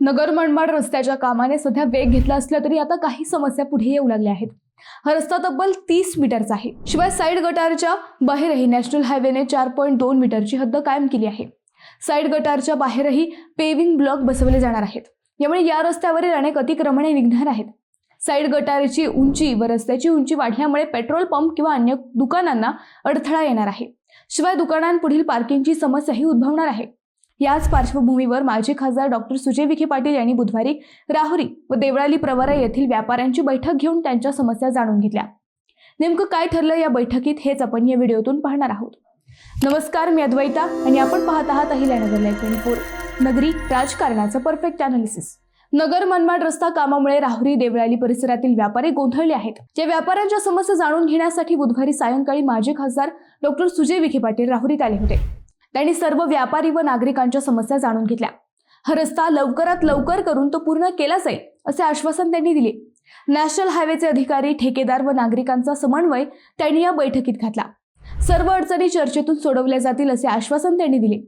नगर मनमाड रस्त्याच्या कामाने सध्या वेग घेतला असला तरी आता काही समस्या पुढे येऊ लागल्या आहेत। हा रस्ता तब्बल 30 मीटरचा आहे। शिवाय साईड गटारच्या बाहेरही नॅशनल हायवेने 4.2 मीटरची हद्द कायम केली आहे। साईड गटारच्या बाहेरही पेव्हिंग ब्लॉक बसवले जाणार आहेत। यामुळे या रस्त्यावरील अनेक अतिक्रमणे निघणार आहेत। साईड गटारची उंची व रस्त्याची उंची वाढल्यामुळे पेट्रोल पंप किंवा अन्य दुकानांना अडथळा येणार आहे। शिवाय दुकानांपुढील पार्किंगची समस्याही उद्भवणार आहे। याच पार्श्वभूमीवर माजी खासदार डॉक्टर सुजय विखे पाटील यांनी बुधवारी राहुरी व देवळाली प्रवरा येथील व्यापाऱ्यांची बैठक घेऊन त्यांच्या समस्या जाणून घेतल्या। नेमकं काय ठरलं या बैठकीत हेच आपण या व्हिडिओतून पाहणार आहोत। नमस्कार, मी अद्वैता आणि आपण पाहत आहात अहिल्यानगर लाईव्ह 24, नगरी राजकारणाचं परफेक्ट अनालिसिस। नगर मनमाड रस्ता कामामुळे राहुरी देवळाली परिसरातील व्यापारी गोंधळले आहेत। या व्यापाऱ्यांच्या समस्या जाणून घेण्यासाठी बुधवारी सायंकाळी माजी खासदार डॉक्टर सुजय विखे पाटील राहुरीत आले होते। त्यांनी सर्व व्यापारी व नागरिकांच्या समस्या जाणून घेतल्या। हा रस्ता लवकरात लवकर करून तो पूर्ण केला जाईल असे आश्वासन त्यांनी दिले। नॅशनल हायवेचे अधिकारी, ठेकेदार व नागरिकांचा समन्वय त्यांनी या बैठकीत घातला। सर्व अडचणी चर्चेतून सोडवल्या जातील असे आश्वासन त्यांनी दिले।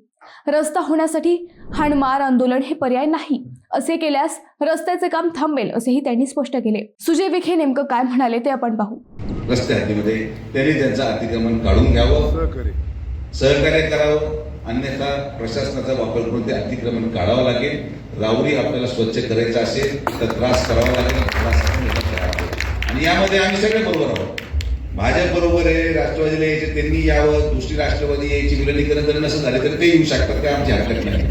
रस्ता होण्यासाठी हाणमार आंदोलन हे पर्याय नाही, असे केल्यास रस्त्याचे काम थांबेल असेही त्यांनी स्पष्ट केले। सुजय विखे नेमकं काय म्हणाले ते आपण पाहू। रस्त्या हद्दीमध्ये त्यांनी त्यांचं अतिक्रमण काढून घ्यावं, सहकार्य करावं, अन्यथा प्रशासनाचा वापर करून ते अतिक्रमण काढावं लागेल। राहुरी आपल्याला स्वच्छ करायचं असेल तर त्रास करावा लागेल आणि यामध्ये आम्ही सगळे बरोबर आहोत। भाजप बरोबर आहे, राष्ट्रवादीला यायचे त्यांनी यावं, दुसरी राष्ट्रवादी यायची विलनीकरण जर नसं झाले तर ते येऊ शकतात, ते आमची हरकत नाही।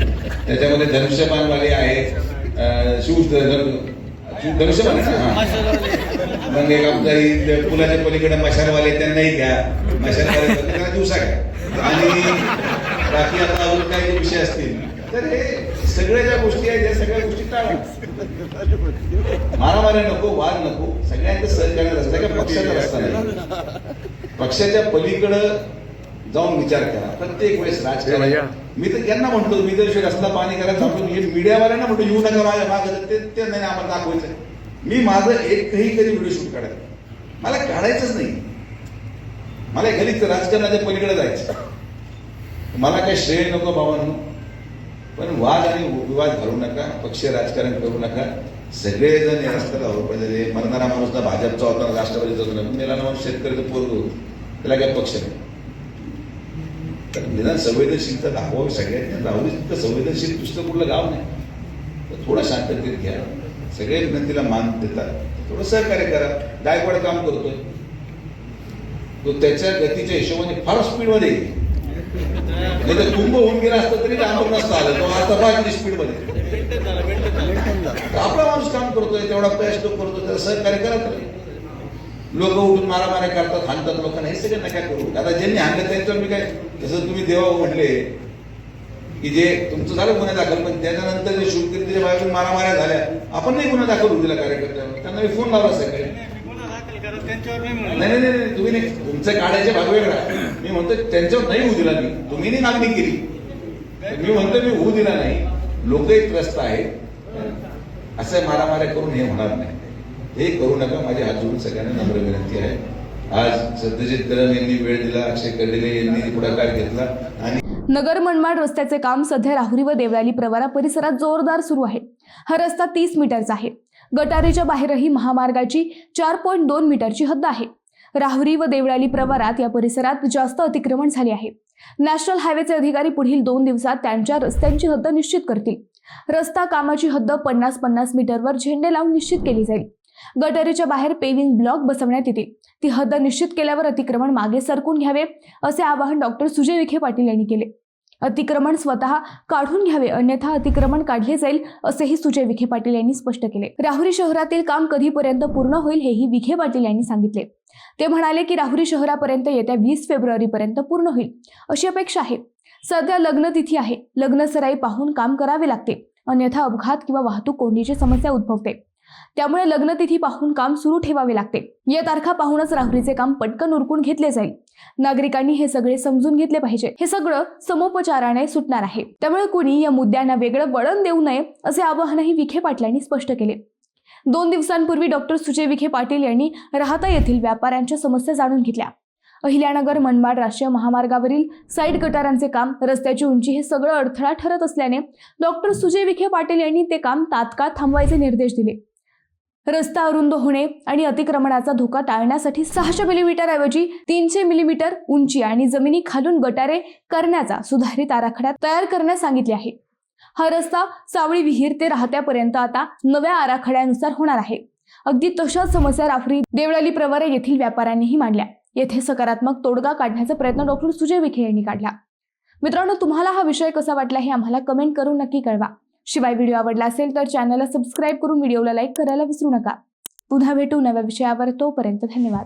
त्याच्यामध्ये धनुष्यबाणवाले आहेत, धनुष्यबाण मग एक आमच्या पुलाच्या पलीकडे मशालवाले त्यांनाही घ्या, मशालवाले त्यांना दिवसा घ्या आणि बाकी आता अजून काही विषय असतील तर हे सगळ्या ज्या गोष्टी आहेत या सगळ्या गोष्टी टाळा। मारामारी नको, वाद नको, सगळ्यांचं सहकार्य रस्ता का पक्षाचा रस्ता नाही। पक्षाच्या पलीकडं जाऊन विचार करा। प्रत्येक वेळेस राजकारण मी तर त्यांना म्हणतो, मी जर रस्ता पाणी करायला सांगतो, मीडियावाल्यांना म्हणतो येऊ नका माझ्या मागं, ते नाही आम्हाला दाखवायचं। मी माझं एकही कधी व्हिडिओ शूट काढायचं मला काढायचंच नाही। मला घरीच राजकारणाच्या पलीकडे जायचं, मला काही श्रेय नको बाबांनो, पण वाद आणि विवाद घालू नका, पक्ष राजकारण करू नका। सगळेजण या रस्त्याला पाहिजे। मरणारा माणूस ना भाजपचा होता, राष्ट्रवादीचा होता, मेला माणूस शेतकऱ्याचं पोरग होतं, त्याला काय पक्ष नाही। तर निदान संवेदनशीलता दाखवावी सगळ्यांनी। राहुरी तिथं संवेदनशील दुसरं कुठलं गाव नाही, तर थोडं शांततेत घ्या, सगळे विनंतीला मान देतात, थोडं सहकार्य करा। गायकवाड काम करतोय, तो त्याच्या गतीच्या हिशोबाने फार स्पीडमध्ये येईल, नाही तर कुंभ होऊन गेला असतं तरी कामावर नसतं आलं, तो आता फार स्पीडमध्ये। आपला माणूस काम करतोय, तेवढा प्रयत्न करतोय, त्याला सहकार्य करत नाही। लोक उठून मारामाऱ्या करतात, हाणतात लोकांना, हे सगळं नका करू। आता ज्यांनी हाणलं त्यांच्यावर मी काय, जसं तुम्ही देवा म्हटले की जे तुमचं झालं गुन्हा दाखल, पण त्याच्यानंतर जे शिवकीर्तीच्या बाहेरून मारामाऱ्या झाल्या, आपण नाही गुन्हा दाखल होऊ दिला कार्यकर्त्यांवर, त्यांना मी फोन लावला सगळे। नाही नाही तुम्ही नाही, तुमचं काढायचे भाग वेगळा। मी म्हणतो त्यांच्यावर नाही होऊ दिला, मी तुम्ही नाही मागणी केली, मी म्हणतो मी होऊ दिला नाही। लोकही त्रस्त आहेत, असं मारामाऱ्या करून हे होणार नाही, हे करू नका। माझे हात जोडून सगळ्यांना नम्र विनंती आहे। आज सत्यजित कदम यांनी वेळ दिला, अक्षय कर्डिले यांनी पुढाकार घेतला आणि नगर मनमाड रस्त्याचे काम सध्या राहुरी व देवळाली प्रवरा परिसरात जोरदार सुरू आहे। हा रस्ता 30 मीटरचा आहे। गटारीच्या बाहेरही महामार्गाची 4.2 मीटरची हद्द आहे। राहुरी व देवळाली प्रवरात या परिसरात जास्त अतिक्रमण झाले आहे। नॅशनल हायवेचे अधिकारी पुढील 2 दिवसात त्यांच्या रस्त्यांची हद्द निश्चित करतील। रस्ता कामाची हद्द 50-50 मीटरवर झेंडे लावून निश्चित केली जाईल। गटारीच्या बाहेर पेव्हिंग ब्लॉक बसवण्यात येतील। ती हद्द निश्चित केल्यावर अतिक्रमण मागे सरकून घ्यावे असे आवाहन डॉक्टर सुजय विखे पाटील यांनी केले। अतिक्रमण स्वतः काढून घ्यावे, अन्यथा अतिक्रमण काढले जाईल असेही सुजय विखे पाटील यांनी स्पष्ट केले। राहुरी शहरातील काम कधीपर्यंत पूर्ण होईल हेही विखे पाटील यांनी सांगितले। ते म्हणाले की राहुरी शहरापर्यंत येत्या 20 फेब्रुवारीपर्यंत पूर्ण होईल अशी अपेक्षा आहे। सध्या लग्नतिथी आहे, लग्नसराई पाहून काम करावे लागते, अन्यथा अपघात किंवा वाहतूक कोंडीची समस्या उद्भवते। त्यामुळे लग्नतिथी पाहून काम सुरू ठेवावे लागते। या तारखा पाहूनच राहुरीचे काम पटकन उरकून घेतले जाईल। नागरिकांनी हे सगळे समजून घेतले पाहिजे। हे सगळं समोपचाराने सुटणार आहे, त्यामुळे कुणी या मुद्द्यांना वेगळं वळण देऊ नये असे आवाहनही विखे पाटलांनी स्पष्ट केले। 2 दिवसांपूर्वी डॉक्टर सुजय विखे पाटील यांनी राहता येथील व्यापाऱ्यांच्या समस्या जाणून घेतल्या। अहिल्यानगर मनमाड राष्ट्रीय महामार्गावरील साईड गटारांचे काम, रस्त्याची उंची हे सगळं अडथळा ठरत असल्याने डॉक्टर सुजय विखे पाटील यांनी ते काम तात्काळ थांबवायचे निर्देश दिले. रस्ता अरुंद होणे आणि अतिक्रमणाचा धोका टाळण्यासाठी 600 मिलीमीटर ऐवजी 300 मिलीमीटर उंची आणि जमिनी खालून गटारे करण्याचा सुधारित आराखडा तयार करण्यास सांगितले आहे. हा रस्ता सावळी विहीर ते राहत्यापर्यंत आता नव्या आराखड्यानुसार होणार आहे. अगदी तशाच समस्या राफरी, देवळाली, प्रवरा येथील व्यापाऱ्यांनीही मांडल्या. येथे सकारात्मक तोडगा काढण्याचा प्रयत्न डॉक्टर सुजय विखे यांनी काढला. मित्रांनो, तुम्हाला हा विषय कसा वाटला हे आम्हाला कमेंट करून नक्की कळवा. शिवाय व्हिडिओ आवडला असेल तर चॅनलला सबस्क्राईब करून व्हिडिओला लाईक करायला विसरू नका. पुन्हा भेटू नव्या विषयावर. तोपर्यंत धन्यवाद.